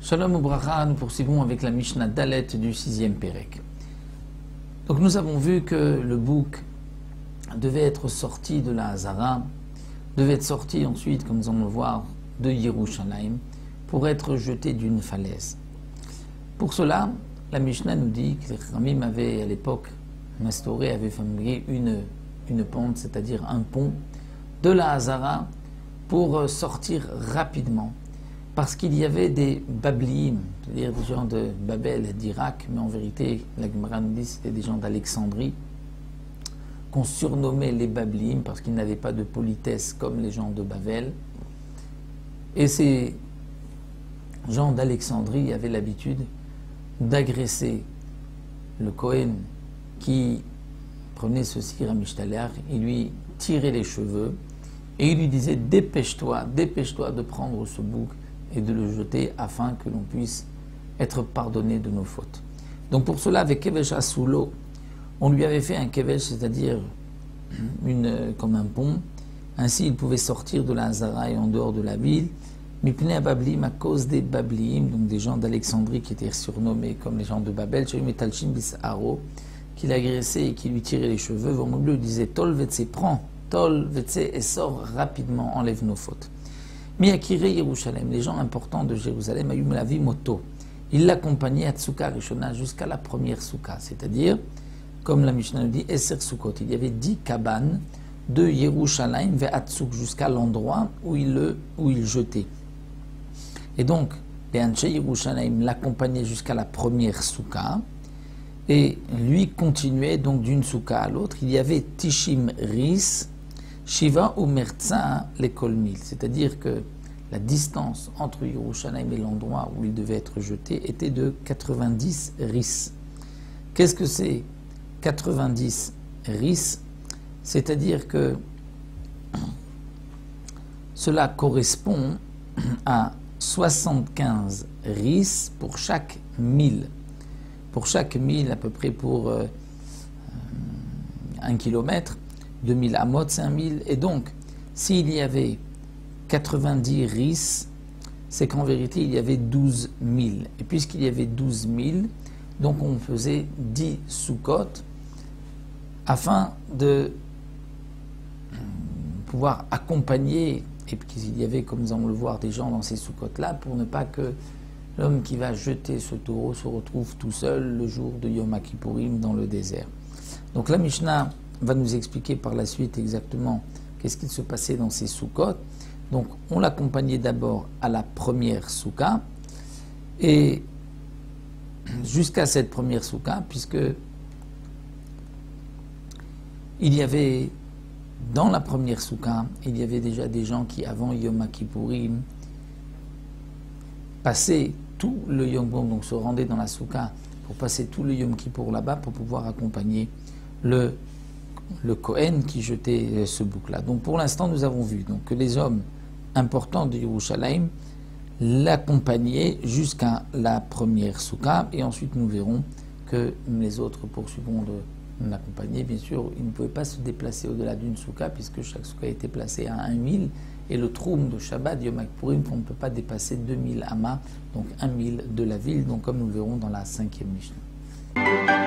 Shalom Ubracha, nous poursuivons avec la Mishnah Dalet du 6e Pérek. Donc nous avons vu que le bouc devait être sorti de la Hazara, devait être sorti ensuite, comme nous allons le voir, de Yerushalayim, pour être jeté d'une falaise. Pour cela, la Mishnah nous dit que les Chachamim avaient à l'époque instauré, avaient fabriqué une pente, c'est-à-dire un pont de la Hazara pour sortir rapidement. Parce qu'il y avait des Babliim, c'est-à-dire des gens de Babel et d'Irak, mais en vérité, la Gemara nous dit que c'était des gens d'Alexandrie, qu'on surnommait les Babliim parce qu'ils n'avaient pas de politesse comme les gens de Babel. Et ces gens d'Alexandrie avaient l'habitude d'agresser le Kohen qui prenait ce sir à Mishtaler, il lui tirait les cheveux et il lui disait dépêche-toi de prendre ce bouc et de le jeter afin que l'on puisse être pardonné de nos fautes. Donc pour cela, avec Kevesh Asulo, on lui avait fait un Kevesh, c'est-à-dire comme un pont. Ainsi, il pouvait sortir de la Hazara et en dehors de la ville. Mipnei Bablim, à cause des Babliim, donc des gens d'Alexandrie qui étaient surnommés comme les gens de Babel, Metalchim bis Haro, qui l'agressait et qui lui tirait les cheveux. Vomoglu lui disait Tol Vetse, prends, Tol Vetse, et sors rapidement, enlève nos fautes. Miyakire Yerushalem, les gens importants de Jérusalem, Ayum Lavi Moto, il l'accompagnait à Tsuka Rishona jusqu'à la première Souka, c'est-à-dire, comme la Mishnah nous dit, Eser Sukkot, il y avait 10 cabanes de Yerushalayim vers Atsuk jusqu'à l'endroit où il jetait. Et donc, les Anshe Yerushalayim l'accompagnaient jusqu'à la première Souka, et lui continuait donc d'une Souka à l'autre. Il y avait Tishim Ris, Shiva ou Mertza l'école 1000, c'est-à-dire que la distance entre Yerushalayim et l'endroit où il devait être jeté était de 90 ris. Qu'est-ce que c'est 90 ris? C'est-à-dire que cela correspond à 75 ris pour chaque 1000. Pour chaque 1000, à peu près pour 1 kilomètre, 2000 amot, 5000. Et donc, s'il y avait 90 ris, c'est qu'en vérité, il y avait 12 000. Et puisqu'il y avait 12 000, donc on faisait 10 soukot afin de pouvoir accompagner, et qu'il y avait, comme nous allons le voir, des gens dans ces soukot-là, pour ne pas que l'homme qui va jeter ce taureau se retrouve tout seul le jour de Yom Kippourim dans le désert. Donc la Mishnah va nous expliquer par la suite exactement qu'est-ce qu'il se passait dans ces soukot. Donc on l'accompagnait d'abord à la première souka, et jusqu'à cette première souka, puisque il y avait dans la première souka, il y avait déjà des gens qui avant Yom Kippourim passaient tout le Yom Kippur, donc se rendaient dans la souka pour passer tout le Yom Kippour là-bas pour pouvoir accompagner le Kohen qui jetait ce bouc-là. Donc pour l'instant, nous avons vu donc, que les hommes importants de Yerushalayim l'accompagnaient jusqu'à la première souka, et ensuite nous verrons que les autres poursuivront de l'accompagner. Bien sûr, ils ne pouvaient pas se déplacer au-delà d'une souka, puisque chaque souka était placée à 1000, et le troum de Shabbat, Yom Kippourim, on ne peut pas dépasser 2000 amas, donc 1000 de la ville, donc comme nous le verrons dans la 5e Mishnah.